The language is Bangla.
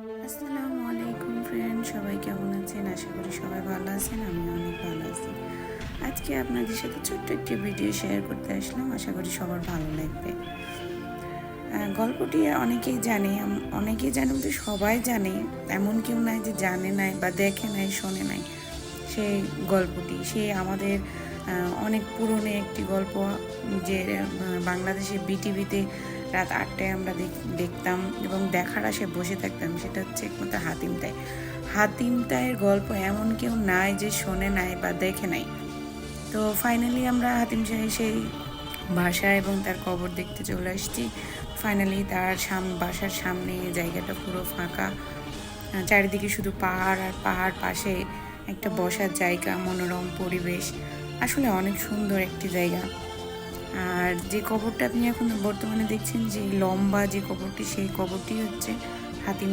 আসসালামু আলাইকুম ফ্রেন্ড, সবাই কেমন আছেন? আশা করি সবাই ভালো আছেন। আমি অনেক ভালো আছি। আজকে আপনাদের সাথে ছোট্ট একটি ভিডিও শেয়ার করতে আসলাম, আশা করি সবার ভালো লাগবে। গল্পটি অনেকেই জানে বলতে সবাই জানে, এমন কেউ নাই যে জানে নাই বা দেখে নাই, শোনে নাই। সেই গল্পটি আমাদের অনেক পুরনো একটি গল্প, যে বাংলাদেশে বিটিভিতে রাত 8টায় আমরা দেখতাম এবং দেখার আশে বসে থাকতাম। সেটা হচ্ছে একমাত্র হাতিম তাই। হাতিম তাইয়ের গল্প এমন কেউ নাই যে শোনে নাই বা দেখে নাই। তো ফাইনালি আমরা হাতিম শাহের সেই বাসা এবং তার কবর দেখতে চলে আসছি। ফাইনালি তার বাসার সামনে জায়গাটা পুরো ফাঁকা, চারিদিকে শুধু পাহাড় আর পাহাড়, পাশে একটা বসার জায়গা, মনোরম পরিবেশ, আসলে অনেক সুন্দর একটি জায়গা। আর যে কবরটা আপনি এখন বর্তমানে দেখছেন, যে লম্বা যে কবরটি, সেই কবরটি হচ্ছে হাতিম